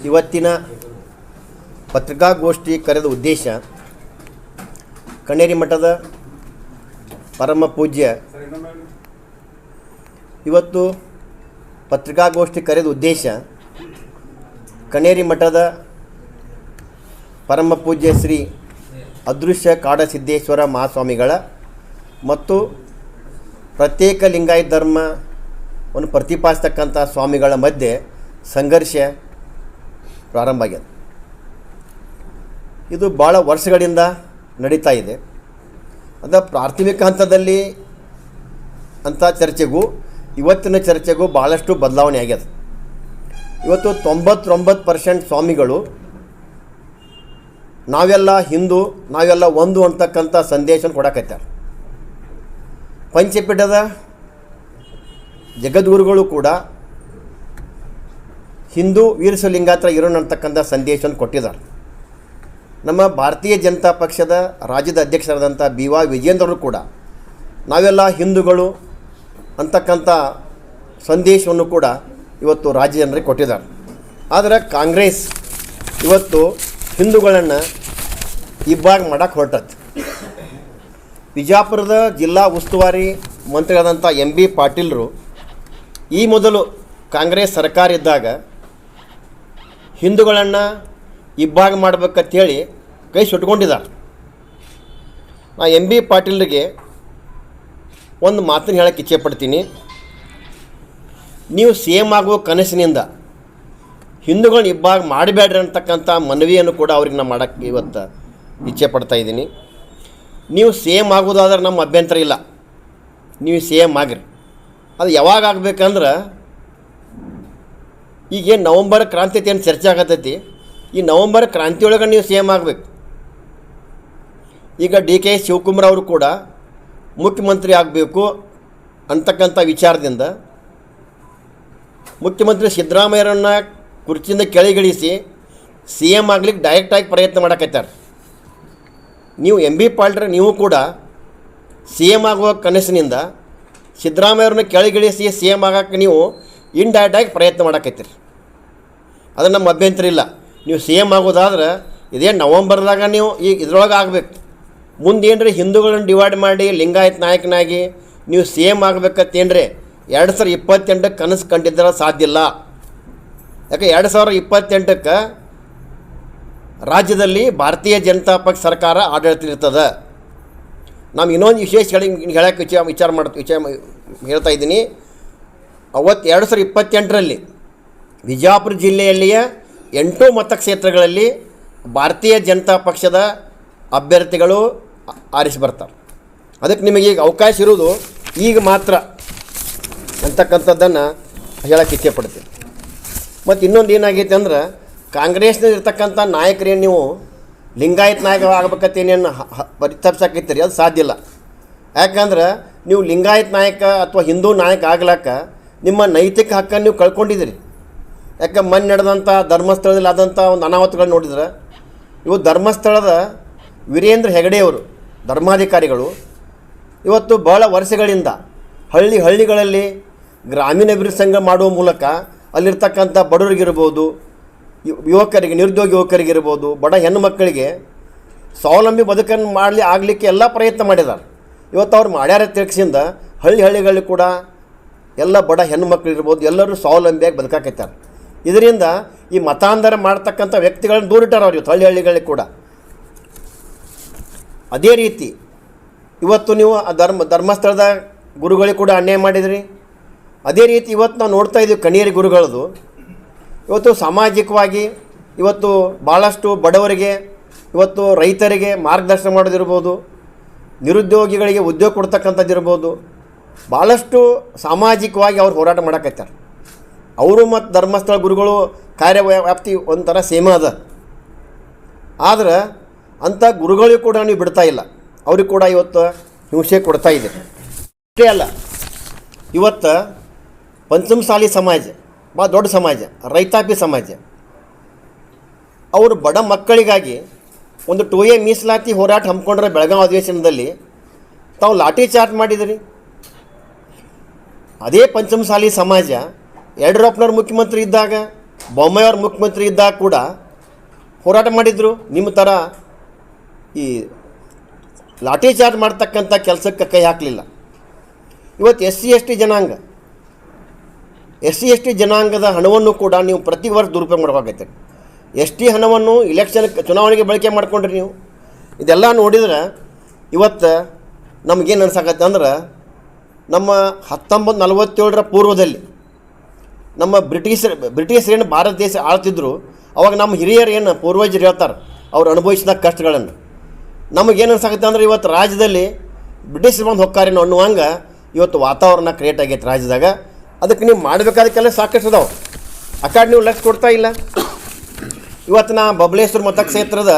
ಇವತ್ತಿನ ಪತ್ರಿಕಾಗೋಷ್ಠಿ ಕರೆದ ಉದ್ದೇಶ ಕಣೇರಿ ಮಠದ ಪರಮ ಪೂಜ್ಯ ಇವತ್ತು ಪತ್ರಿಕಾಗೋಷ್ಠಿ ಕರೆದ ಉದ್ದೇಶ ಕಣೇರಿ ಮಠದ ಪರಮ ಪೂಜ್ಯ ಶ್ರೀ ಅದೃಶ್ಯ ಕಾಡಸಿದ್ದೇಶ್ವರ ಮಹಾಸ್ವಾಮಿಗಳ ಮತ್ತು ಪ್ರತ್ಯೇಕ ಲಿಂಗಾಯತ ಧರ್ಮವನ್ನು ಪ್ರತಿಪಾದಿಸ್ತಕ್ಕಂಥ ಸ್ವಾಮಿಗಳ ಮಧ್ಯೆ ಸಂಘರ್ಷ ಪ್ರಾರಂಭ ಆಗಿದೆ. ಇದು ಭಾಳ ವರ್ಷಗಳಿಂದ ನಡೀತಾ ಇದೆ. ಅದು ಪ್ರಾಥಮಿಕ ಹಂತದಲ್ಲಿ ಅಂಥ ಚರ್ಚೆಗೂ ಇವತ್ತಿನ ಚರ್ಚೆಗೂ ಭಾಳಷ್ಟು ಬದಲಾವಣೆ ಆಗ್ಯದ. ಇವತ್ತು 99% ಸ್ವಾಮಿಗಳು ನಾವೆಲ್ಲ ಹಿಂದೂ, ನಾವೆಲ್ಲ ಒಂದು ಅಂತಕ್ಕಂಥ ಸಂದೇಶವನ್ನು ಕೊಡಕತ್ತಾರೆ. ಪಂಚಪೀಠದ ಜಗದ್ಗುರುಗಳು ಕೂಡ ಹಿಂದೂ ವೀರಶೈವಲಿಂಗಾಯತರ ಇರೋಣ ಅಂತಕ್ಕಂಥ ಸಂದೇಶವನ್ನು ಕೊಟ್ಟಿದ್ದಾರೆ. ನಮ್ಮ ಭಾರತೀಯ ಜನತಾ ಪಕ್ಷದ ರಾಜ್ಯದ ಅಧ್ಯಕ್ಷರಾದಂಥ BY ವಿಜೇಂದ್ರರು ಕೂಡ ನಾವೆಲ್ಲ ಹಿಂದೂಗಳು ಅಂತಕ್ಕಂಥ ಸಂದೇಶವನ್ನು ಕೂಡ ಇವತ್ತು ರಾಜ್ಯ ಜನರಿಗೆ ಕೊಟ್ಟಿದ್ದಾರೆ. ಆದರೆ ಕಾಂಗ್ರೆಸ್ ಇವತ್ತು ಹಿಂದೂಗಳನ್ನು ಇಬ್ಬಾಗ ಮಾಡಕ್ಕೆ ಹೊರಟದ್ದು. ವಿಜಯಪುರದ ಜಿಲ್ಲಾ ಉಸ್ತುವಾರಿ ಮಂತ್ರಿಯಾದಂಥ MB ಪಾಟೀಲರು ಈ ಮೊದಲು ಕಾಂಗ್ರೆಸ್ ಸರ್ಕಾರ ಇದ್ದಾಗ ಹಿಂದೂಗಳನ್ನು ಇಬ್ಬಾಗ ಮಾಡ್ಬೇಕಂತೇಳಿ ಕೈ ಸುಟ್ಕೊಂಡಿದ್ದಾರೆ. ನಾ MB ಪಾಟೀಲರಿಗೆ ಒಂದು ಮಾತನ್ನು ಹೇಳಕ್ಕೆ ಇಚ್ಛೆಪಡ್ತೀನಿ. ನೀವು CM ಆಗುವ ಕನಸಿನಿಂದ ಹಿಂದೂಗಳನ್ನ ಇಬ್ಬಾಗ ಮಾಡಬೇಡ್ರಿ ಅಂತಕ್ಕಂಥ ಮನವಿಯನ್ನು ಕೂಡ ಅವ್ರಿಗೆ ನಾನು ಮಾಡೋಕ್ಕೆ ಇವತ್ತು ಇಚ್ಛೆ ಪಡ್ತಾ ಇದ್ದೀನಿ. ನೀವು CM ಆಗೋದಾದ್ರೆ ನಮ್ಮ ಅಭ್ಯಂತರ ಇಲ್ಲ, ನೀವು CM ಆಗಿರಿ. ಅದು ಯಾವಾಗ ಆಗಬೇಕಂದ್ರೆ ಈಗೇನು ನವಂಬರ್ ಕ್ರಾಂತಿ ಏನು ಚರ್ಚೆ ಆಗತ್ತೈತಿ, ಈ ನವಂಬರ್ ಕ್ರಾಂತಿಯೊಳಗೆ ನೀವು CM ಆಗಬೇಕು. ಈಗ DK ಶಿವಕುಮಾರ್ ಅವರು ಕೂಡ ಮುಖ್ಯಮಂತ್ರಿ ಆಗಬೇಕು ಅಂತಕ್ಕಂಥ ವಿಚಾರದಿಂದ ಮುಖ್ಯಮಂತ್ರಿ ಸಿದ್ದರಾಮಯ್ಯರನ್ನು ಕುರ್ಚಿಯಿಂದ ಕೆಳಗಿಳಿಸಿ CM ಆಗ್ಲಿಕ್ಕೆ ಡೈರೆಕ್ಟಾಗಿ ಪ್ರಯತ್ನ ಮಾಡಕತ್ತಾರೆ. ನೀವು MB ಪಾಟೀಲರು ನೀವು ಕೂಡ CM ಆಗುವ ಕನಸಿನಿಂದ ಸಿದ್ದರಾಮಯ್ಯವ್ರನ್ನ ಕೆಳಗಿಳಿಸಿ CM ಆಗೋಕ್ಕೆ ನೀವು ಇಂಡೈರೆಕ್ಟಾಗಿ ಪ್ರಯತ್ನ ಮಾಡಕತ್ತೀರಿ. ಅದು ನಮ್ಮ ಅಭ್ಯಂತರ ಇಲ್ಲ. ನೀವು CM ಆಗೋದಾದ್ರೆ ಇದೇ ನವಂಬರ್ದಾಗ ನೀವು ಈಗ ಇದ್ರೊಳಗೆ ಆಗಬೇಕು. ಮುಂದೇನ್ರಿ ಹಿಂದೂಗಳನ್ನ ಡಿವೈಡ್ ಮಾಡಿ ಲಿಂಗಾಯತ ನಾಯಕನಾಗಿ ನೀವು CM ಆಗಬೇಕತ್ತೇನ್ರಿ 2028 ಕನಸು ಕಂಡಿದ್ರೆ ಸಾಧ್ಯ ಇಲ್ಲ. ಯಾಕೆ 2028ಕ್ಕೆ ರಾಜ್ಯದಲ್ಲಿ ಭಾರತೀಯ ಜನತಾ ಪಕ್ಷ ಸರ್ಕಾರ ಆಡಳಿತಲಿರ್ತದೆ. ನಾವು ಇನ್ನೊಂದು ವಿಶೇಷ ಹೇಳಕ್ಕೆ ಹೇಳ್ತಾ ಇದ್ದೀನಿ. ಅವತ್ತು 2028ರಲ್ಲಿ ವಿಜಯಪುರ ಜಿಲ್ಲೆಯಲ್ಲಿಯ 8 ಮತಕ್ಷೇತ್ರಗಳಲ್ಲಿ ಭಾರತೀಯ ಜನತಾ ಪಕ್ಷದ ಅಭ್ಯರ್ಥಿಗಳು ಆರಿಸಿ ಬರ್ತಾರೆ. ಅದಕ್ಕೆ ನಿಮಗೆ ಈಗ ಅವಕಾಶ ಇರೋದು ಈಗ ಮಾತ್ರ ಅಂತಕ್ಕಂಥದ್ದನ್ನು ಹೇಳಕ್ಕೆ ಇಚ್ಛೆಪಡ್ತೀನಿ. ಮತ್ತು ಇನ್ನೊಂದು ಏನಾಗೈತೆ ಅಂದ್ರೆ ಕಾಂಗ್ರೆಸ್ನಲ್ಲಿ ಇರ್ತಕ್ಕಂಥ ನಾಯಕರೇನು ನೀವು ಲಿಂಗಾಯತ ನಾಯಕ ಆಗ್ಬೇಕತ್ತೇನೇನು ಪರಿತಪ್ಸಕೈತೀರಿ, ಅದು ಸಾಧ್ಯ ಇಲ್ಲ. ಯಾಕಂದ್ರೆ ನೀವು ಲಿಂಗಾಯತ ನಾಯಕ ಅಥವಾ ಹಿಂದೂ ನಾಯಕ ಆಗ್ಲಾಕ ನಿಮ್ಮ ನೈತಿಕ ಹಕ್ಕನ್ನು ನೀವು ಕಳ್ಕೊಂಡಿದ್ದೀರಿ. ಯಾಕೆ ಮೊನ್ನೆ ನಡೆದಂಥ ಧರ್ಮಸ್ಥಳದಲ್ಲಿ ಆದಂಥ ಒಂದು ಅನಾಹುತಗಳು ನೋಡಿದ್ರೆ, ಇವು ಧರ್ಮಸ್ಥಳದ ವೀರೇಂದ್ರ ಹೆಗಡೆಯವರು ಧರ್ಮಾಧಿಕಾರಿಗಳು ಇವತ್ತು ಭಾಳ ವರ್ಷಗಳಿಂದ ಹಳ್ಳಿಗಳಲ್ಲಿ ಗ್ರಾಮೀಣ ಅಭಿವೃದ್ಧಿ ಸಂಘ ಮಾಡುವ ಮೂಲಕ ಅಲ್ಲಿರ್ತಕ್ಕಂಥ ಬಡವರಿಗಿರ್ಬೋದು, ಯುವಕರಿಗೆ, ನಿರುದ್ಯೋಗ ಯುವಕರಿಗಿರ್ಬೋದು, ಬಡ ಹೆಣ್ಣು ಮಕ್ಕಳಿಗೆ ಸ್ವಾವಲಂಬಿ ಬದುಕನ್ನು ಆಗಲಿಕ್ಕೆ ಎಲ್ಲ ಪ್ರಯತ್ನ ಮಾಡಿದ್ದಾರೆ. ಇವತ್ತು ಅವ್ರು ಮಾಡ್ಯಾರ ತಿಳ್ಸಿಂದ ಹಳ್ಳಿಗಳಲ್ಲಿ ಕೂಡ ಎಲ್ಲ ಬಡ ಹೆಣ್ಣು ಮಕ್ಕಳಿರ್ಬೋದು ಎಲ್ಲರೂ ಸ್ವಾವಲಂಬಿಯಾಗಿ ಬದುಕಾಕೈತಾರೆ. ಇದರಿಂದ ಈ ಮತಾಂತರ ಮಾಡ್ತಕ್ಕಂಥ ವ್ಯಕ್ತಿಗಳನ್ನ ದೂರಿಟ್ಟಾರೆ ಅವ್ರು ಇವತ್ತು ಹಳ್ಳಿಗಳಿಗೆ ಕೂಡ. ಅದೇ ರೀತಿ ಇವತ್ತು ನೀವು ಧರ್ಮಸ್ಥಳದ ಗುರುಗಳಿಗೆ ಕೂಡ ಅನ್ಯಾಯ ಮಾಡಿದ್ರಿ. ಅದೇ ರೀತಿ ಇವತ್ತು ನಾವು ನೋಡ್ತಾ ಇದ್ದೀವಿ ಕಣಿಯರಿ ಗುರುಗಳದು ಇವತ್ತು ಸಾಮಾಜಿಕವಾಗಿ ಇವತ್ತು ಭಾಳಷ್ಟು ಬಡವರಿಗೆ, ಇವತ್ತು ರೈತರಿಗೆ ಮಾರ್ಗದರ್ಶನ ಮಾಡೋದಿರ್ಬೋದು, ನಿರುದ್ಯೋಗಿಗಳಿಗೆ ಉದ್ಯೋಗ ಕೊಡ್ತಕ್ಕಂಥದ್ದಿರ್ಬೋದು, ಭಾಳಷ್ಟು ಸಾಮಾಜಿಕವಾಗಿ ಅವ್ರು ಹೋರಾಟ ಮಾಡಕತ್ತಾರೆ. ಅವರು ಮತ್ತು ಧರ್ಮಸ್ಥಳ ಗುರುಗಳು ಕಾರ್ಯವ್ಯಾಪ್ತಿ ಒಂಥರ ಸೇಮ ಅದ. ಆದ್ರೆ ಅಂಥ ಗುರುಗಳಿಗೂ ಕೂಡ ನೀವು ಬಿಡ್ತಾ ಇಲ್ಲ, ಅವ್ರಿಗೆ ಕೂಡ ಇವತ್ತು ಹಿಂಸೆ ಕೊಡ್ತಾ ಇದೆ. ಅಷ್ಟೇ ಅಲ್ಲ, ಇವತ್ತು ಪಂಚಮಸಾಲಿ ಸಮಾಜ ಭಾಳ ದೊಡ್ಡ ಸಮಾಜ, ರೈತಾಪಿ ಸಮಾಜ, ಅವರು ಬಡ ಮಕ್ಕಳಿಗಾಗಿ ಒಂದು 2A ಮೀಸಲಾತಿ ಹೋರಾಟ ಹಮ್ಮಿಕೊಂಡ್ರೆ ಬೆಳಗಾವಿ ಅಧಿವೇಶನದಲ್ಲಿ ತಾವು ಲಾಠಿ ಚಾರ್ಜ್ ಮಾಡಿದಿರಿ. ಅದೇ ಪಂಚಮಸಾಲಿ ಸಮಾಜ ಯಡಿಯೂರಪ್ಪನವ್ರು ಮುಖ್ಯಮಂತ್ರಿ ಇದ್ದಾಗ ಬೊಮ್ಮಾಯಿಯವ್ರು ಮುಖ್ಯಮಂತ್ರಿ ಇದ್ದಾಗ ಕೂಡ ಹೋರಾಟ ಮಾಡಿದರು. ನಿಮ್ಮ ಥರ ಈ ಲಾಠಿ ಚಾರ್ಜ್ ಮಾಡ್ತಕ್ಕಂಥ ಕೆಲಸಕ್ಕೆ ಕೈ ಹಾಕಲಿಲ್ಲ. ಇವತ್ತು ಎಸ್ ಸಿ ಎಸ್ ಟಿ ಜನಾಂಗದ ಹಣವನ್ನು ಕೂಡ ನೀವು ಪ್ರತಿ ವರ್ಷ ದುರುಪಯೋಗ ಮಾಡಬೇಕಾಗೈತೆ. ಎಸ್ ಟಿ ಹಣವನ್ನು ಚುನಾವಣೆಗೆ ಬಳಕೆ ಮಾಡ್ಕೊಂಡ್ರಿ ನೀವು. ಇದೆಲ್ಲ ನೋಡಿದ್ರೆ ಇವತ್ತು ನಮಗೇನು ಅನ್ಸಾಕತ್ತೆ ಅಂದ್ರೆ, ನಮ್ಮ 1947ರ ಪೂರ್ವದಲ್ಲಿ ನಮ್ಮ ಬ್ರಿಟಿಷರೇನು ಭಾರತ ದೇಶ ಆಳ್ತಿದ್ರು, ಅವಾಗ ನಮ್ಮ ಹಿರಿಯರು ಏನು ಪೂರ್ವಜರು ಹೇಳ್ತಾರೆ ಅವ್ರು ಅನುಭವಿಸಿದ ಕಷ್ಟಗಳನ್ನು. ನಮಗೇನು ಅನ್ಸಾಕತ್ತೆ ಅಂದ್ರೆ, ಇವತ್ತು ರಾಜ್ಯದಲ್ಲಿ ಬ್ರಿಟಿಷರು ಬಂದು ಹೊಕ್ಕಾರೇನೋ ಅನ್ನುವಂಗೆ ಇವತ್ತು ವಾತಾವರಣ ಕ್ರಿಯೇಟ್ ಆಗೈತೆ ರಾಜ್ಯದಾಗ. ಅದಕ್ಕೆ ನೀವು ಮಾಡಬೇಕಾದ ಕೆಲಸ ಸಾಕಷ್ಟು ಅದಾವೆ, ಆ ಕಡೆ ನೀವು ಲಕ್ಷ್ಯ ಕೊಡ್ತಾ ಇಲ್ಲ. ಇವತ್ತು ನಾ ಬಬಲೇಶ್ವರ ಮತಕ್ಷೇತ್ರದ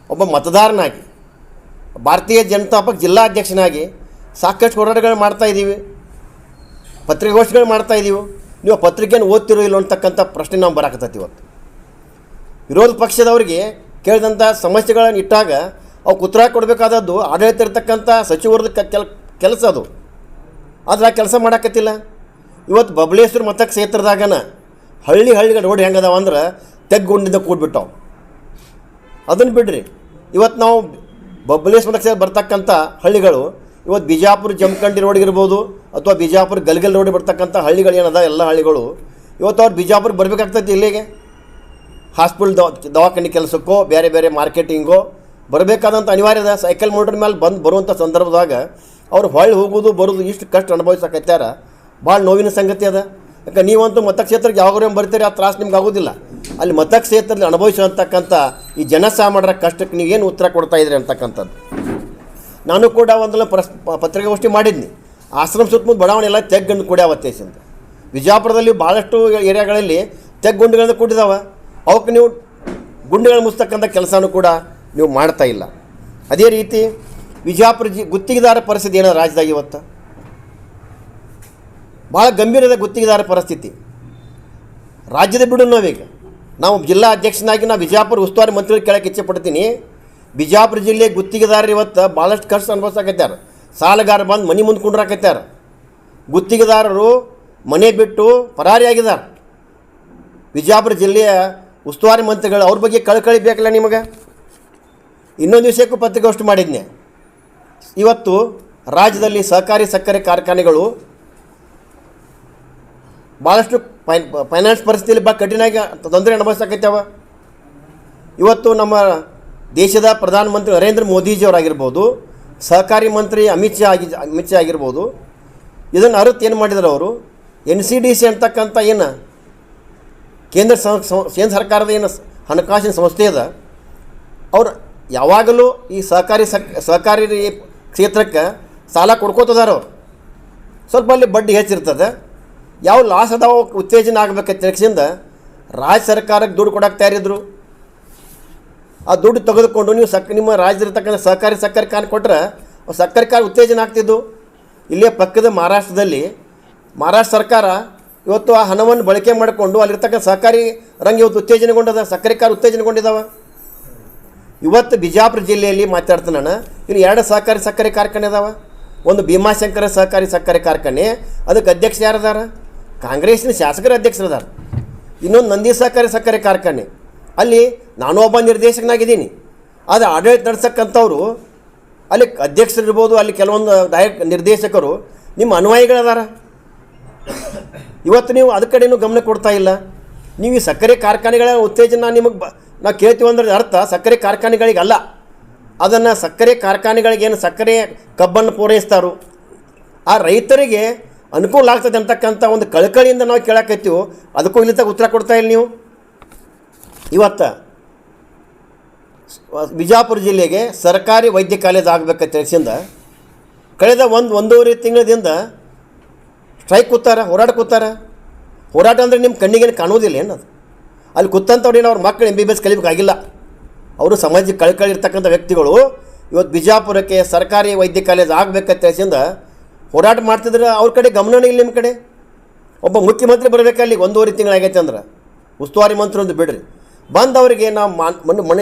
ಒಬ್ಬ ಮತದಾರನಾಗಿ, ಭಾರತೀಯ ಜನತಾ ಪಕ್ಷ ಜಿಲ್ಲಾಧ್ಯಕ್ಷನಾಗಿ ಸಾಕಷ್ಟು ಹೋರಾಟಗಳು ಮಾಡ್ತಾಯಿದ್ದೀವಿ, ಪತ್ರಿಕಾಗೋಷ್ಠಿಗಳು ಮಾಡ್ತಾಯಿದ್ದೀವಿ. ನೀವು ಪತ್ರಿಕೆಯನ್ನು ಓದ್ತಿರೋ ಇಲ್ಲ ಅಂತಕ್ಕಂಥ ಪ್ರಶ್ನೆ ನಾವು ಬರಾಕತ್ತೈತಿ. ಇವತ್ತು ವಿರೋಧ ಪಕ್ಷದವರಿಗೆ ಕೇಳಿದಂಥ ಸಮಸ್ಯೆಗಳನ್ನು ಇಟ್ಟಾಗ ಅವಕ್ಕೆ ಉತ್ತರ ಕೊಡಬೇಕಾದದ್ದು ಆಡಳಿತ ಇರ್ತಕ್ಕಂಥ ಸಚಿವರದ ಕೆಲಸ ಅದು. ಆದರೆ ಆ ಕೆಲಸ ಮಾಡೋಕತ್ತಿಲ್ಲ. ಇವತ್ತು ಬಬಲೇಶ್ವರ ಮತಕ್ಷೇತ್ರದಾಗನ ಹಳ್ಳಿಗಳ ರೋಡ್ ಹೆಂಗದಾವ ಅಂದ್ರೆ ತೆಗ್ಗುಂಡಿಂದ ಕೂಡ್ಬಿಟ್ಟವು. ಅದನ್ನು ಬಿಡ್ರಿ, ಇವತ್ತು ನಾವು ಬಬಲೇಶ್ವರ ಮತಕ್ಷೇತ್ರ ಬರ್ತಕ್ಕಂಥ ಹಳ್ಳಿಗಳು ಇವತ್ತು ಬಿಜಾಪುರ ಜಮಖಂಡಿ ರೋಡ್ ಇರ್ಬೋದು ಅಥವಾ ಬಿಜಾಪುರ ಗಲ್ಗಲ್ ರೋಡ್ ಬರ್ತಕ್ಕಂಥ ಹಳ್ಳಿಗಳು ಏನದ ಎಲ್ಲ ಹಳ್ಳಿಗಳು ಇವತ್ತು ಅವ್ರು ಬಿಜಾಪುರ ಬರಬೇಕಾಗ್ತೈತಿ. ಇಲ್ಲಿಗೆ ಹಾಸ್ಪಿಟಲ್ ದವಾಖಾನೆ ಕೆಲಸಕ್ಕೋ ಬೇರೆ ಬೇರೆ ಮಾರ್ಕೆಟಿಂಗೋ ಬರಬೇಕಾದಂಥ ಅನಿವಾರ್ಯ ಅದ. ಸೈಕಲ್ ಮೋಟ್ರ್ ಮೇಲೆ ಬರುವಂಥ ಸಂದರ್ಭದಾಗ ಅವ್ರು ಹೊಳ್ಳಿ ಹೋಗೋದು ಬರೋದು ಇಷ್ಟು ಕಷ್ಟ ಅನುಭವಿಸಕತ್ಯಾರ. ಭಾಳ ನೋವಿನ ಸಂಗತಿ ಅದ. ಯಾಕೆ ನೀವಂತೂ ಮತಕ್ಷೇತ್ರಕ್ಕೆ ಯಾವಾಗಲೂ ಬರ್ತೀರಿ, ಆ ತ್ರಾಸು ನಿಮ್ಗೆ ಆಗೋದಿಲ್ಲ. ಅಲ್ಲಿ ಮತಕ್ಷೇತ್ರದಲ್ಲಿ ಅನುಭವಿಸುವಂತಕ್ಕಂಥ ಈ ಜನಸಾಮಾನ್ಯರ ಕಷ್ಟಕ್ಕೆ ನೀವೇನು ಉತ್ತರ ಕೊಡ್ತಾಯಿದ್ರಿ ಅಂತಕ್ಕಂಥದ್ದು. ನಾನು ಕೂಡ ಒಂದೆಲ್ಲ ಪತ್ರಿಕಾಗೋಷ್ಠಿ ಮಾಡಿದ್ನಿ. ಆಶ್ರಮ ಸುತ್ತಮುತ್ತ ಬಡಾವಣೆ ಎಲ್ಲ ತೆಗ್ಗಂಡು ಕುಡಿಯಾವತ್ತೇಸಿಂದ ವಿಜಾಪುರದಲ್ಲಿ ಭಾಳಷ್ಟು ಏರಿಯಾಗಳಲ್ಲಿ ತೆಗ್ಗುಂಡಿಗಳಿಂದ ಕೂಡಿದಾವೆ. ಅವಕ್ಕೆ ನೀವು ಗುಂಡಿಗಳು ಮುಚ್ಚತಕ್ಕಂಥ ಕೆಲಸನೂ ಕೂಡ ನೀವು ಮಾಡ್ತಾಯಿಲ್ಲ. ಅದೇ ರೀತಿ ವಿಜಾಪುರ ಗುತ್ತಿಗೆದಾರ ಪರಿಸ್ಥಿತಿ ಏನೋ ರಾಜ್ಯದಾಗ ಇವತ್ತು ಭಾಳ ಗಂಭೀರದ ಗುತ್ತಿಗೆದಾರ ಪರಿಸ್ಥಿತಿ ರಾಜ್ಯದ ಬಿಡು. ನಾವೀಗ ನಾವು ಜಿಲ್ಲಾ ಅಧ್ಯಕ್ಷನಾಗಿ ನಾವು ವಿಜಾಪುರ ಉಸ್ತುವಾರಿ ಮಂತ್ರಿಗಳು ಕೇಳಕ್ಕೆ ಇಚ್ಛೆ ಪಡ್ತೀನಿ. ಬಿಜಾಪುರ ಜಿಲ್ಲೆ ಗುತ್ತಿಗೆದಾರರು ಇವತ್ತು ಭಾಳಷ್ಟು ಕಷ್ಟ ಅನುಭವಿಸಕತ್ಯಾರ. ಸಾಲಗಾರ ಬಂದು ಮನೆ ಮುಂದೆ ಕುಂಡ್ರಾಕತ್ಯಾರ. ಗುತ್ತಿಗೆದಾರರು ಮನೆ ಬಿಟ್ಟು ಪರಾರಿಯಾಗಿದ್ದಾರೆ. ವಿಜಾಪುರ ಜಿಲ್ಲೆಯ ಉಸ್ತುವಾರಿ ಮಂತ್ರಿಗಳು ಅವ್ರ ಬಗ್ಗೆ ಕಳಕಳಿ ಬೇಕಲ್ಲ ನಿಮಗೆ. ಇನ್ನೊಂದು ವಿಷಯಕ್ಕೂ ಪತ್ರಿಕಾಗೋಷ್ಠಿ ಮಾಡಿದ್ನೆ. ಇವತ್ತು ರಾಜ್ಯದಲ್ಲಿ ಸಹಕಾರಿ ಸಕ್ಕರೆ ಕಾರ್ಖಾನೆಗಳು ಭಾಳಷ್ಟು ಫೈನಾನ್ಸ್ ಪರಿಸ್ಥಿತಿಯಲ್ಲಿ ಭಾಳ ಕಠಿಣಾಗಿ ತೊಂದರೆ ಅನುಭವಿಸಕತ್ಯಾವ. ಇವತ್ತು ನಮ್ಮ ದೇಶದ ಪ್ರಧಾನಮಂತ್ರಿ ನರೇಂದ್ರ ಮೋದಿಜಿಯವರಾಗಿರ್ಬೋದು, ಸಹಕಾರಿ ಮಂತ್ರಿ ಅಮಿತ್ ಶಾ ಆಗಿರ್ಬೋದು, ಇದನ್ನು ಅರಿತು ಏನು ಮಾಡಿದ್ರು ಅವರು, NCDC ಅಂತಕ್ಕಂಥ ಏನು ಕೇಂದ್ರ ಸರ್ಕಾರದ ಏನು ಹಣಕಾಸಿನ ಸಂಸ್ಥೆ ಅದ, ಅವರು ಯಾವಾಗಲೂ ಈ ಸಹಕಾರಿ ಕ್ಷೇತ್ರಕ್ಕೆ ಸಾಲ ಕೊಡ್ಕೋತದಾರ. ಅವರು ಸ್ವಲ್ಪ ಅಲ್ಲಿ ಬಡ್ಡಿ ಹೆಚ್ಚಿರ್ತದೆ. ಯಾವ ಲಾಸ್ ಅದಾವ ಉತ್ತೇಜನ ಆಗಬೇಕಂತ ತಿಳ್ಸಿಂದ ರಾಜ್ಯ ಸರ್ಕಾರಕ್ಕೆ ದುಡ್ಡು ಕೊಡೋಕೆ ತಯಾರಿದ್ರು. ಆ ದುಡ್ಡು ತೆಗೆದುಕೊಂಡು ನೀವು ನಿಮ್ಮ ರಾಜ್ಯದಿರ್ತಕ್ಕಂಥ ಸಹಕಾರಿ ಸಕ್ಕರೆ ಕಾರ್ಖಾನೆ ಕೊಟ್ಟರೆ ಸಕ್ಕರೆ ಕಾರ್ಖಾನೆ ಉತ್ತೇಜನ ಆಗ್ತಿದ್ದು. ಇಲ್ಲೇ ಪಕ್ಕದ ಮಹಾರಾಷ್ಟ್ರ ಸರ್ಕಾರ ಇವತ್ತು ಆ ಹಣವನ್ನು ಬಳಕೆ ಮಾಡಿಕೊಂಡು ಅಲ್ಲಿರ್ತಕ್ಕಂಥ ಸಹಕಾರಿ ರಂಗ ಇವತ್ತು ಉತ್ತೇಜನಗೊಂಡದ, ಸಕ್ಕರೆ ಕಾರ್ಖಾನೆ ಉತ್ತೇಜನಗೊಂಡಿದ್ದಾವೆ. ಇವತ್ತು ಬಿಜಾಪುರ ಜಿಲ್ಲೆಯಲ್ಲಿ ಮಾತಾಡ್ತೀನಿ ನಾನು. ಇಲ್ಲಿ 2 ಸಹಕಾರಿ ಸಕ್ಕರೆ ಕಾರ್ಖಾನೆ ಅದಾವೆ. ಒಂದು ಭೀಮಾಶಂಕರ ಸಹಕಾರಿ ಸಕ್ಕರೆ ಕಾರ್ಖಾನೆ, ಅದಕ್ಕೆ ಅಧ್ಯಕ್ಷ ಯಾರದಾರ? ಕಾಂಗ್ರೆಸ್ಸಿನ ಶಾಸಕರ ಅಧ್ಯಕ್ಷರದಾರ. ಇನ್ನೊಂದು ನಂದಿ ಸಹಕಾರಿ ಸಕ್ಕರೆ ಕಾರ್ಖಾನೆ, ಅಲ್ಲಿ ನಾನು ಒಬ್ಬ ನಿರ್ದೇಶಕನಾಗಿದ್ದೀನಿ. ಆದರೆ ಆಡಳಿತ ನಡೆಸಕ್ಕಂಥವ್ರು ಅಲ್ಲಿ ಅಧ್ಯಕ್ಷರಿರ್ಬೋದು, ಅಲ್ಲಿ ಕೆಲವೊಂದು ನಿರ್ದೇಶಕರು ನಿಮ್ಮ ಅನುಯಾಯಿಗಳದಾರ. ಇವತ್ತು ನೀವು ಅದ ಕಡೆಯೂ ಗಮನ ಕೊಡ್ತಾ ಇಲ್ಲ. ನೀವು ಈ ಸಕ್ಕರೆ ಕಾರ್ಖಾನೆಗಳ ಉತ್ತೇಜನ ನಾವು ಕೇಳ್ತೀವಿ ಅಂದ್ರೆ ಅರ್ಥ ಸಕ್ಕರೆ ಕಾರ್ಖಾನೆಗಳಿಗೆ ಅಲ್ಲ. ಅದನ್ನು ಸಕ್ಕರೆ ಕಾರ್ಖಾನೆಗಳಿಗೆ ಏನು ಸಕ್ಕರೆ ಕಬ್ಬನ್ನು ಪೂರೈಸ್ತಾರೋ ಆ ರೈತರಿಗೆ ಅನುಕೂಲ ಆಗ್ತದೆ ಅಂತಕ್ಕಂಥ ಒಂದು ಕಳಕಳಿಯಿಂದ ನಾವು ಕೇಳಕತ್ತೀವೋ, ಅದಕ್ಕೂ ಇಲ್ಲಿ ಉತ್ತರ ಕೊಡ್ತಾ ಇಲ್ಲ ನೀವು. ಇವತ್ತು ಬಿಜಾಪುರ ಜಿಲ್ಲೆಗೆ ಸರ್ಕಾರಿ ವೈದ್ಯ ಕಾಲೇಜ್ ಆಗಬೇಕಂತ ತಿಳಿಸಿಂದ ಕಳೆದ ಒಂದೂವರೆ ತಿಂಗಳದಿಂದ ಸ್ಟ್ರೈಕ್ ಕೂತಾರ, ಹೋರಾಟ ಅಂದರೆ ನಿಮ್ಮ ಕಣ್ಣಿಗೇನು ಕಾಣುವುದಿಲ್ಲ ಏನದು. ಅಲ್ಲಿ ಕೂತಂಥವ್ರೇನು ಅವ್ರ ಮಕ್ಕಳು MBBS ಕಲಿಬೇಕಾಗಿಲ್ಲ. ಅವರು ಸಮಾಜಕ್ಕೆ ಕಳಕಳಿ ಇರ್ತಕ್ಕಂಥ ವ್ಯಕ್ತಿಗಳು ಇವತ್ತು ಬಿಜಾಪುರಕ್ಕೆ ಸರ್ಕಾರಿ ವೈದ್ಯ ಕಾಲೇಜ್ ಆಗಬೇಕಂತ ತಿಳಿಸಿಂದ ಹೋರಾಟ ಮಾಡ್ತಿದ್ರೆ ಅವ್ರ ಕಡೆ ಗಮನನೇ ಇಲ್ಲ. ನಿಮ್ಮ ಕಡೆ ಒಬ್ಬ ಮುಖ್ಯಮಂತ್ರಿ ಬರಬೇಕಲ್ಲಿ ಒಂದೂವರೆ ತಿಂಗಳಾಗೈತೆ ಅಂದ್ರೆ ಉಸ್ತುವಾರಿ ಮಂತ್ರಿ ಒಂದು ಬಿಡ್ರಿ ಬಂದವರಿಗೆ ನಾವು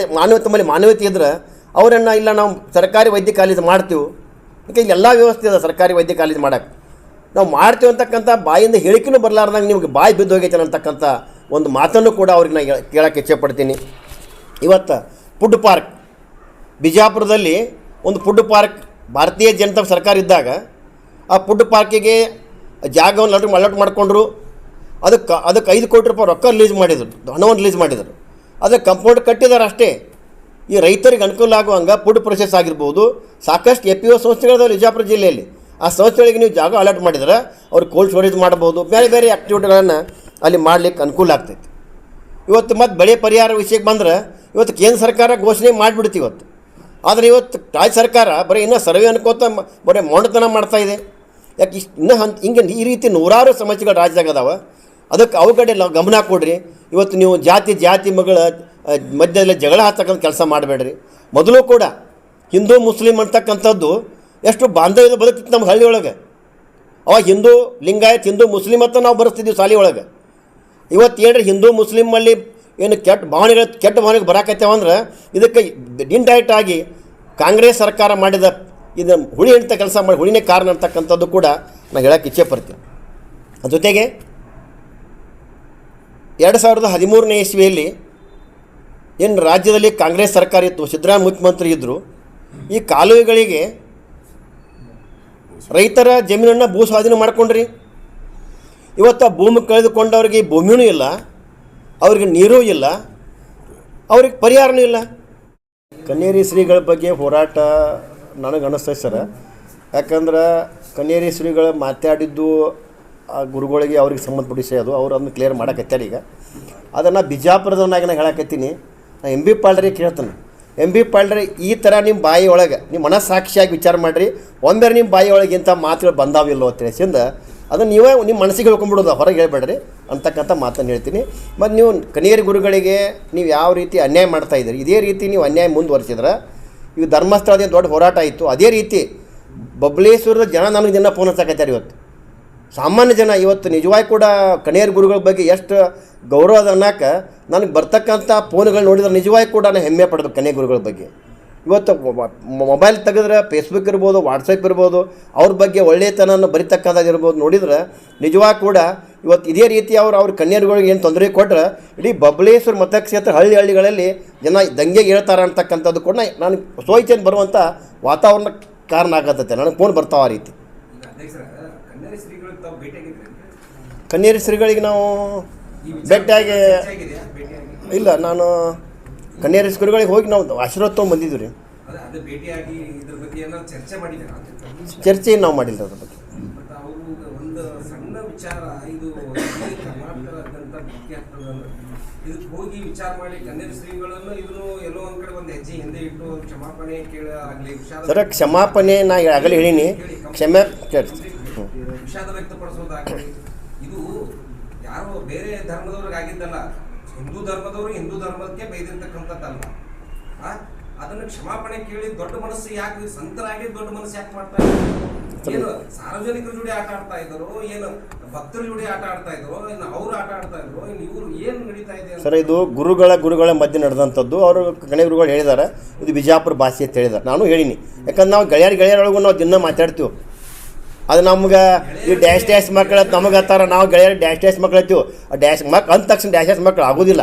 ಮಾನವೀಯತೆ ಇದ್ರೆ ಅವರನ್ನು ಇಲ್ಲ ನಾವು ಸರ್ಕಾರಿ ವೈದ್ಯ ಕಾಲೇಜ್ ಮಾಡ್ತೀವಿ. ಯಾಕೆ ಇಲ್ಲಿ ಎಲ್ಲ ವ್ಯವಸ್ಥೆ ಇದೆ ಸರ್ಕಾರಿ ವೈದ್ಯ ಕಾಲೇಜ್ ಮಾಡೋಕ್ಕೆ. ನಾವು ಮಾಡ್ತೀವಿ ಅಂತಕ್ಕಂಥ ಬಾಯಿಂದ ಹೇಳಿಕೆನೂ ಬರಲಾರ್ದಂಗೆ ನಿಮಗೆ ಬಾಯಿ ಬಿದ್ದು ಹೋಗೈತೆ ಅಂತಕ್ಕಂಥ ಒಂದು ಮಾತನ್ನು ಕೂಡ ಅವ್ರಿಗೆ ನಾನು ಕೇಳೋಕ್ಕೆ ಇಚ್ಛೆಪಡ್ತೀನಿ. ಇವತ್ತು ಫುಡ್ ಪಾರ್ಕ್ ಬಿಜಾಪುರದಲ್ಲಿ ಒಂದು ಫುಡ್ ಪಾರ್ಕ್ ಭಾರತೀಯ ಜನತಾ ಸರ್ಕಾರ ಇದ್ದಾಗ ಆ ಫುಡ್ ಪಾರ್ಕಿಗೆ ಜಾಗವನ್ನು ಅಲಾಟ್ ಮಾಡಿಕೊಂಡ್ರು. ಅದಕ್ಕೆ 5 ಕೋಟಿ ರೂಪಾಯಿ ರೊಕ್ಕ ರಿಲೀಸ್ ಮಾಡಿದರು, ಹಣವನ್ನು ರಿಲೀಸ್ ಮಾಡಿದರು. ಅದಕ್ಕೆ ಕಂಪೌಂಡ್ ಕಟ್ಟಿದ್ದಾರೆ ಅಷ್ಟೇ. ಈ ರೈತರಿಗೆ ಅನುಕೂಲ ಆಗುವಂಗೆ ಫುಡ್ ಪ್ರೊಸೆಸ್ ಆಗಿರ್ಬೋದು, ಸಾಕಷ್ಟು FPO ಸಂಸ್ಥೆಗಳಿದಾವೆ ವಿಜಯಪುರ ಜಿಲ್ಲೆಯಲ್ಲಿ. ಆ ಸಂಸ್ಥೆಗಳಿಗೆ ನೀವು ಜಾಗ ಅಲಾಟ್ ಮಾಡಿದ್ರೆ ಅವ್ರು ಕೋಲ್ಡ್ ಸ್ಟೋರೇಜ್ ಮಾಡ್ಬೋದು, ಬೇರೆ ಬೇರೆ ಆ್ಯಕ್ಟಿವಿಟಿಗಳನ್ನು ಅಲ್ಲಿ ಮಾಡಲಿಕ್ಕೆ ಅನುಕೂಲ ಆಗ್ತೈತಿ. ಇವತ್ತು ಮತ್ತು ಬೆಳೆ ಪರಿಹಾರ ವಿಷಯಕ್ಕೆ ಬಂದ್ರೆ ಇವತ್ತು ಕೇಂದ್ರ ಸರ್ಕಾರ ಘೋಷಣೆ ಮಾಡಿಬಿಡ್ತೀವಿ ಇವತ್ತು. ಆದರೆ ಇವತ್ತು ರಾಜ್ಯ ಸರ್ಕಾರ ಬರೀ ಇನ್ನೂ ಸರ್ವೆ ಅನ್ಕೋತ ಬರೀ ಮೊಂಡತನ ಮಾಡ್ತಾಯಿದೆ. ಯಾಕೆ ಇನ್ನೂ ಹಿಂಗೆ ಈ ರೀತಿ ನೂರಾರು ಸಮಸ್ಯೆಗಳು ರಾಜ್ಯದಾಗ ಅದಾವೆ. ಅದಕ್ಕೆ ಅವು ಕಡೆ ಗಮನ ಕೊಡ್ರಿ. ಇವತ್ತು ನೀವು ಜಾತಿ ಮಗಳ ಮಧ್ಯದಲ್ಲಿ ಜಗಳ ಹಚ್ಚಕ್ಕಂಥ ಕೆಲಸ ಮಾಡಬೇಡ್ರಿ. ಮೊದಲು ಕೂಡ ಹಿಂದೂ ಮುಸ್ಲಿಂ ಅಂತಕ್ಕಂಥದ್ದು ಎಷ್ಟು ಬಾಂಧವ್ಯದ ಬದುಕಿತ್ತು ನಮ್ಮ ಹಳ್ಳಿ ಒಳಗೆ. ಅವಾಗ ಹಿಂದೂ ಲಿಂಗಾಯತ್ ಹಿಂದೂ ಮುಸ್ಲಿಂ ಅಂತ ನಾವು ಬರೆಸ್ತಿದ್ವಿ ಶಾಲೆ ಒಳಗೆ. ಇವತ್ತು ಹೇಳ್ರಿ ಹಿಂದೂ ಮುಸ್ಲಿಮಲ್ಲಿ ಏನು ಕೆಟ್ಟ ಭಾವನೆಗೆ ಬರಾಕತ್ತೇವಂದ್ರೆ ಇದಕ್ಕೆ ಇಂಡೈರೆಕ್ಟ್ ಆಗಿ ಕಾಂಗ್ರೆಸ್ ಸರ್ಕಾರ ಮಾಡಿದ ಇದು ಹುಳಿ ಹಿಡಿತ ಕೆಲಸ ಮಾಡಿ ಹುಳಿನೇ ಕಾರಣ ಅಂತಕ್ಕಂಥದ್ದು ಕೂಡ ನಾನು ಹೇಳೋಕ್ಕೆ ಇಚ್ಛೆ ಪಡ್ತೀನಿ. ಅದ್ರ ಜೊತೆಗೆ 2013ನೇ ಇಸ್ವಿಯಲ್ಲಿ ಏನು ರಾಜ್ಯದಲ್ಲಿ ಕಾಂಗ್ರೆಸ್ ಸರ್ಕಾರ ಇತ್ತು, ಸಿದ್ದರಾಮಯ್ಯ ಮುಖ್ಯಮಂತ್ರಿ ಇದ್ದರು, ಈ ಕಾಲುವೆಗಳಿಗೆ ರೈತರ ಜಮೀನನ್ನು ಭೂ ಸ್ವಾಧೀನ ಮಾಡ್ಕೊಂಡ್ರಿ. ಇವತ್ತು ಆ ಭೂಮಿ ಕಳೆದುಕೊಂಡವ್ರಿಗೆ ಭೂಮಿಯೂ ಇಲ್ಲ, ಅವ್ರಿಗೆ ನೀರೂ ಇಲ್ಲ, ಅವ್ರಿಗೆ ಪರಿಹಾರನೂ ಇಲ್ಲ. ಕನ್ನೇರಿ ಶ್ರೀಗಳ ಬಗ್ಗೆ ಹೋರಾಟ ನನಗೆ ಅನ್ನಿಸ್ತೈತೆ ಸರ್. ಯಾಕಂದ್ರೆ ಕನ್ನೇರಿ ಶ್ರೀಗಳು ಮಾತಾಡಿದ್ದು ಆ ಗುರುಗಳಿಗೆ ಅವ್ರಿಗೆ ಸಂಬಂಧಪಡಿಸಿ ಅದು ಅವ್ರು ಅದನ್ನು ಕ್ಲಿಯರ್ ಮಾಡೋಕತ್ತಾರೆ. ಈಗ ಅದನ್ನು ಬಿಜಾಪುರದವನಾಗಿ ನಾನು ಹೇಳಕತ್ತೀನಿ. ನಾನು MB ಪಾಲ್ರಿಗೆ ಕೇಳ್ತಾನೆ, MB ಪಾಲ್ರೆ ಈ ಥರ ನಿಮ್ಮ ಬಾಯಿ ಒಳಗೆ ನಿಮ್ಮ ಮನಸ್ಸಾಕ್ಷಿಯಾಗಿ ವಿಚಾರ ಮಾಡಿರಿ, ಒಂದರ ನಿಮ್ಮ ಬಾಯಿ ಒಳಗೆ ಇಂಥ ಮಾತುಗಳು ಬಂದಾವಿಲ್ಲೋ ಅಂತ ತಿಳಿಸಿಂದ ಅದನ್ನು ನೀವೇ ನಿಮ್ಮ ಮನಸ್ಸಿಗೆ ಹೇಳ್ಕೊಂಡ್ಬಿಡೋದು, ಹೊರಗೆ ಹೇಳ್ಬೇಡ್ರಿ ಅಂತಕ್ಕಂಥ ಮಾತನ್ನು ಹೇಳ್ತೀನಿ. ಮತ್ತು ನೀವು ಕನ್ನೇರಿ ಗುರುಗಳಿಗೆ ನೀವು ಯಾವ ರೀತಿ ಅನ್ಯಾಯ ಮಾಡ್ತಾಯಿದ್ದೀರಿ, ಇದೇ ರೀತಿ ನೀವು ಅನ್ಯಾಯ ಮುಂದುವರಿಸಿದ್ರೆ ಈಗ ಧರ್ಮಸ್ಥಳದ ದೊಡ್ಡ ಹೋರಾಟ ಆಯಿತು. ಅದೇ ರೀತಿ ಬಬಲೇಶ್ವರದ ಜನ ನನಗೆ ದಿನ ಫೋನ್ ಹಚ್ಚಕತ್ತಾರೆ. ಇವತ್ತು ಸಾಮಾನ್ಯ ಜನ ಇವತ್ತು ನಿಜವಾಗಿ ಕೂಡ ಕನ್ನೇರಿ ಗುರುಗಳ ಬಗ್ಗೆ ಎಷ್ಟು ಗೌರವ ಅದ ಅನ್ನೋಕೆ ನನಗೆ ಬರ್ತಕ್ಕಂಥ ಫೋನ್ಗಳು ನೋಡಿದ್ರೆ ನಿಜವಾಗಿ ಕೂಡ ನಾನು ಹೆಮ್ಮೆ ಪಡಬೇಕು ಕನ್ನೇರಿ ಗುರುಗಳ ಬಗ್ಗೆ. ಇವತ್ತು ಮೊಬೈಲ್ ತೆಗೆದ್ರೆ ಫೇಸ್ಬುಕ್ ಇರ್ಬೋದು, ವಾಟ್ಸಪ್ ಇರ್ಬೋದು, ಅವ್ರ ಬಗ್ಗೆ ಒಳ್ಳೆಯತನವನ್ನು ಬರಿತಕ್ಕಂಥದ್ದು ಇರ್ಬೋದು. ನೋಡಿದ್ರೆ ನಿಜವಾಗಿ ಕೂಡ ಇವತ್ತು ಇದೇ ರೀತಿ ಅವ್ರ ಕನ್ಯರುಗಳಿಗೆ ಏನು ತೊಂದರೆ ಕೊಟ್ಟರೆ ಇಡೀ ಬಬಲೇಶ್ವರ ಮತಕ್ಷೇತ್ರ ಹಳ್ಳಿಗಳಲ್ಲಿ ಜನ ದಂಗೆಗೆ ಹೇಳ್ತಾರೆ ಅಂತಕ್ಕಂಥದ್ದು ಕೂಡ ನನಗೆ ಸೋಯ್ಚೆಂದು ಬರುವಂಥ ವಾತಾವರಣ ಕಾರಣ ಆಗತ್ತೆ. ನನಗೆ ಫೋನ್ ಬರ್ತಾವೆ ಆ ರೀತಿ. ಕನ್ನೇರಿ ಶ್ರೀಗಳಿಗೆ ನಾವು ಭೇಟಿಯಾಗಿ ಇಲ್ಲ, ನಾನು ಕನ್ನೇರಿ ಶ್ರೀಗಳಿಗೆ ಹೋಗಿ ನಾವು ಆಶೀರ್ವಾದ ತೊಗೊಂಡು ಬಂದಿದ್ದೀವಿ ರೀ. ಚರ್ಚೆ ನಾವು ಮಾಡಿಲ್ಲ ಅದ್ರ ಬಗ್ಗೆ. ಹೋಗಿ ವಿಚಾರ ಮಾಡಿ ಕನ್ನೇರಿ ಶ್ರೀಗಳನ್ನು ಇದನ್ನು ಎಲ್ಲೋ ಒಂದ್ ಕಡೆ ಒಂದು ಹೆಜ್ಜೆ ಹಿಂದೆ ಇಟ್ಟು ಕ್ಷಮಾಪಣೆ ಕೇಳಾಗಲಿ, ಸರ್ ಕ್ಷಮಾಪಣೆ ನಾ ಆಗಲೇ ಹೇಳಿನಿ, ಕ್ಷಮೆ ವಿಷಾದ ವ್ಯಕ್ತಪಡಿಸೋದಾಗಲಿ, ಇದು ಯಾರೋ ಬೇರೆ ಧರ್ಮದವ್ರಿಗೆ ಆಗಿದ್ದಲ್ಲ, ಹಿಂದೂ ಧರ್ಮದವರು ಹಿಂದೂ ಧರ್ಮಕ್ಕೆ ಬೈದಿರ್ತಕ್ಕಂಥದ್ದಲ್ಲ. ಅದನ್ನು ಕ್ಷಮಾಪಣೆ ಕೇಳಿ ದೊಡ್ಡ ಮನಸ್ಸು ಯಾಕೆ ಸಂತರಾಗಿ ದೊಡ್ಡ ಮನಸ್ಸು ಯಾಕೆ ಮಾಡ್ತಾ ಇದ್ರು? ಏನು ಸಾರ್ವಜನಿಕರ ಜೋಡಿ ಆಟ ಆಡ್ತಾ ಇದ್ರು, ಏನು ಭಕ್ತರ ಜೋಡಿ ಆಟ ಆಡ್ತಾ ಇದ್ರು, ಇನ್ನು ಅವ್ರು ಆಟ ಆಡ್ತಾ ಇದ್ರು, ಇನ್ನು ಇವರು ಏನು ನಡೀತಾ ಇದೆ ಸರ್? ಇದು ಗುರುಗಳ ಮಧ್ಯೆ ನಡೆದಂಥದ್ದು. ಅವರು ಕಣೆ ಗುರುಗಳು ಹೇಳಿದ್ದಾರೆ ಇದು ಬಿಜಾಪುರ ಭಾಷೆ ಅಂತ ಹೇಳಿದ್ದಾರೆ. ನಾನು ಹೇಳಿನಿ, ಯಾಕಂದ್ರೆ ನಾವು ಗೆಳೆಯರೊಳಗೂ ನಾವು ದಿನ ಮಾತಾಡ್ತೀವಿ. ಅದು ನಮ್ಗೆ ಈ ಡ್ಯಾಶ್ ಮಕ್ಕಳು ನಮಗೆ ಹತ್ತಾರ, ನಾವು ಗೆಳೆಯರು ಡ್ಯಾಶ್ ಮಕ್ಕಳು ಹತ್ತೀವಿ. ಆ ಡ್ಯಾಶ್ ಮಕ್ಕಳು ಅಂದ ತಕ್ಷಣ ಡ್ಯಾಶ್ ಮಕ್ಕಳು ಆಗೋದಿಲ್ಲ.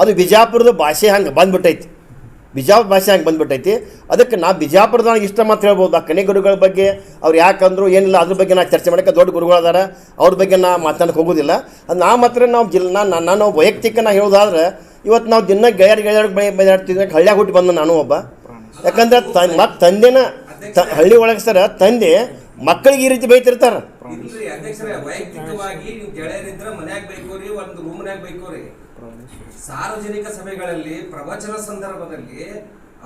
ಅದು ಬಿಜಾಪುರದ ಭಾಷೆ ಹಂಗೆ ಬಂದ್ಬಿಟ್ಟೈತಿ, ಬಿಜಾಪುರ ಭಾಷೆ ಹಂಗೆ ಬಂದ್ಬಿಟ್ಟೈತಿ. ಅದಕ್ಕೆ ನಾ ಬಿಜಾಪುರದಾಗ ಇಷ್ಟ ಮಾತ್ರ ಹೇಳ್ಬೋದು. ಆ ಕಣೆ ಗುರುಗಳ ಬಗ್ಗೆ ಅವ್ರು ಯಾಕಂದ್ರು ಏನಿಲ್ಲ ಅದ್ರ ಬಗ್ಗೆ ನಾ ಚರ್ಚೆ ಮಾಡೋಕ್ಕೆ ದೊಡ್ಡ ಗುರುಗಳು ಅದಾರ, ಅವ್ರ ಬಗ್ಗೆ ನಾ ಮಾತಾಡೋಕೆ ಹೋಗೋದಿಲ್ಲ. ಅದು ನಾ ಮಾತ್ರ ನಾವು ನಾನು ವೈಯಕ್ತಿಕ ನಾ ಹೇಳೋದಾದ್ರೆ ಇವತ್ತು ನಾವು ದಿನ ಗೆಳೆಯರಿಗೆ ಬೈದಾಡ್ತಿದ್ವಿ. ಹಳ್ಳಿಯಾಗ ಹುಟ್ಟಿ ಬಂದ ನಾನು ಒಬ್ಬ. ಯಾಕಂದ್ರೆ ಮತ್ತು ತಂದೆನ ಹಳ್ಳಿ ಒಳಗೆ ಸರ ತಂದೆ ಮಕ್ಕಳಿಗೆ ಈ ರೀತಿ ಬೈತಿರ್ತಾರ. ವೈಯಕ್ತಿಕವಾಗಿ ನೀವು ಗೆಳೆಯರಿದ್ರ ಮನ್ಯಾಗ ಬೈಕೋರಿ, ಒಂದು ರೂಮ್ನ್ಯಾಗ ಬೈಕೋರಿ. ಸಾರ್ವಜನಿಕ ಸಭೆಗಳಲ್ಲಿ ಪ್ರವಚನ ಸಂದರ್ಭದಲ್ಲಿ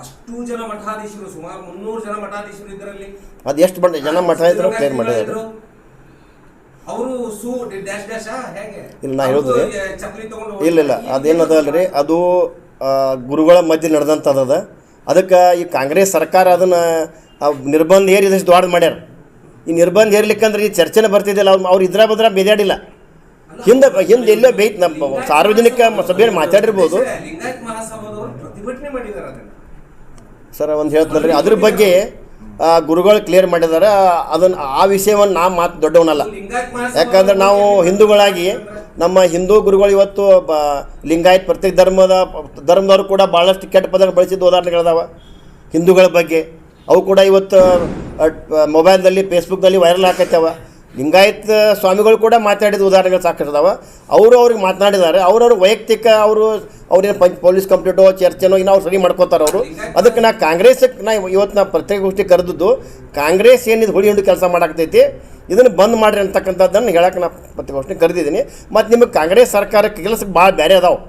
ಅಷ್ಟು ಜನ ಮಠಾಧೀಶರು, ಸುಮಾರು 300 ಜನ ಮಠಾಧೀಶರು ಇದರಲ್ಲಿ. ಅದು ಎಷ್ಟು ಜನ ಮಠ ಇದ್ರು ಕ್ಲಿಯರ್ ಮಾಡಿದ್ರು ಅವರು ಡ್ಯಾಶ್ ಡ್ಯಾಶ್ ಹೇಗೆ ಇಲ್ಲ ನಾ ಹೇಳಿದ್ರಿ. ಚಪ್ಪಲಿ ತಗೊಂಡು ಇಲ್ಲ ಅದೇನದ ಅಲ್ರಿ, ಅದು ಗುರುಗಳ ಮಧ್ಯೆ ನಡೆದಂಥದ. ಅದಕ್ಕೆ ಈ ಕಾಂಗ್ರೆಸ್ ಸರ್ಕಾರ ಅದನ್ನು ನಿರ್ಬಂಧ ಏರಿದಷ್ಟು ದೊಡ್ಡ ಮಾಡ್ಯಾರ. ಈ ನಿರ್ಬಂಧ ಏರ್ಲಿಕ್ಕಂದ್ರೆ ಈ ಚರ್ಚೆನೇ ಬರ್ತಿದ್ದಿಲ್ಲ. ಅವ್ರು ಇದ್ರ ಬದ್ರ ಬೇದಾಡಿಲ್ಲ. ಹಿಂದೆ ಎಲ್ಲೋ ಬೈತ್ ನಮ್ಮ ಸಾರ್ವಜನಿಕ ಸಭೆಯಲ್ಲಿ ಮಾತಾಡಿರ್ಬೋದು ಸರ್. ಒಂದು ಹೇಳ್ತಾನ್ರಿ ಅದ್ರ ಬಗ್ಗೆ ಗುರುಗಳು ಕ್ಲಿಯರ್ ಮಾಡಿದ್ದಾರೆ. ಅದನ್ನು ಆ ವಿಷಯವನ್ನು ನಾ ಮಾತು ದೊಡ್ಡವನಲ್ಲ. ಯಾಕಂದ್ರೆ ನಾವು ಹಿಂದೂಗಳಾಗಿ ನಮ್ಮ ಹಿಂದೂ ಗುರುಗಳು ಇವತ್ತು ಲಿಂಗಾಯತ್ ಪ್ರತ್ಯೇಕ ಧರ್ಮದವರು ಕೂಡ ಭಾಳಷ್ಟು ಕೆಟ್ಟ ಪದಗಳು ಬಳಸಿದ್ದು ಉದಾಹರಣೆಗಳದಾವ ಹಿಂದೂಗಳ ಬಗ್ಗೆ. ಅವು ಕೂಡ ಇವತ್ತು ಮೊಬೈಲ್ದಲ್ಲಿ ಫೇಸ್ಬುಕ್ನಲ್ಲಿ ವೈರಲ್ ಆಕೈತವ. ಲಿಂಗಾಯತ್ ಸ್ವಾಮಿಗಳು ಕೂಡ ಮಾತಾಡಿದ ಉದಾಹರಣೆಗಳು ಸಾಕಷ್ಟು ಅದಾವ. ಅವ್ರಿಗೆ ಮಾತನಾಡಿದ್ದಾರೆ. ಅವ್ರವ್ರ ವೈಯಕ್ತಿಕ ಅವ್ರೇನು ಪೊಲೀಸ್ ಕಂಪ್ಲೇಂಟೋ ಚರ್ಚೆನೋ ಇನ್ನು ಅವ್ರು ಸರಿ ಮಾಡ್ಕೋತಾರೆ ಅವರು. ಅದಕ್ಕೆ ನಾ ಕಾಂಗ್ರೆಸ್ಗೆ ಇವತ್ತು ಪ್ರತ್ಯೇಕಗೋಷ್ಠಿ ಕರೆದಿದ್ದು ಕಾಂಗ್ರೆಸ್ ಏನಿದು ಹುಳಿ ಹಿಂಡು ಕೆಲಸ ಮಾಡಾಕ್ತೈತಿ ಇದನ್ನು ಬಂದ್ ಮಾಡಿರಿ ಅಂತಕ್ಕಂಥದ್ದನ್ನು ಹೇಳಕ್ಕೆ ನಾ ಪತ್ರಿಕಾಗೋಷ್ಠಿ ಕರೆದಿದ್ದೀನಿ. ಮತ್ತು ನಿಮಗೆ ಕಾಂಗ್ರೆಸ್ ಸರ್ಕಾರಕ್ಕೆ ಕೆಲಸಕ್ಕೆ ಭಾಳ ಬೇರೆ ಅದಾವೆ.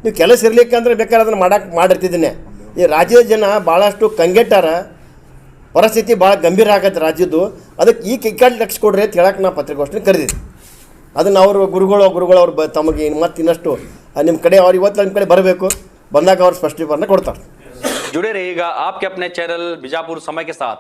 ನೀವು ಕೆಲಸ ಇರಲಿಕ್ಕೆ ಅಂದರೆ ಬೇಕಾದ್ರೆ ಅದನ್ನು ಮಾಡಿರ್ತಿದ್ದೀನಿ. ಈ ರಾಜ್ಯದ ಜನ ಭಾಳಷ್ಟು ಕಂಗೆಟ್ಟಾರ, ಪರಿಸ್ಥಿತಿ ಭಾಳ ಗಂಭೀರ ಆಗತ್ತೆ ರಾಜ್ಯದ್ದು. ಅದಕ್ಕೆ ಈ ಕಡೆ ಲಕ್ಷ ಕೊಡ್ರಿ ಅಂತ ಹೇಳಕ್ಕೆ ನಾ ಪತ್ರಿಕಾಗೋಷ್ಠಿ ಕರೆದಿದ್ದೆ. ಅದನ್ನು ಅವರು ಗುರುಗಳು ಅವ್ರು ತಮಗೆ ಮತ್ತೆ ಇನ್ನಷ್ಟು ನಿಮ್ಮ ಕಡೆ ಅವ್ರು ಇವತ್ತು ನಿಮ್ಮ ಕಡೆ ಬರಬೇಕು, ಬಂದಾಗ ಅವ್ರು ಸ್ಪಷ್ಟೀಕರಣ ಕೊಡ್ತಾರೆ. जुड़े रहिएगा आपके अपने चैनल बीजापुर समय के साथ।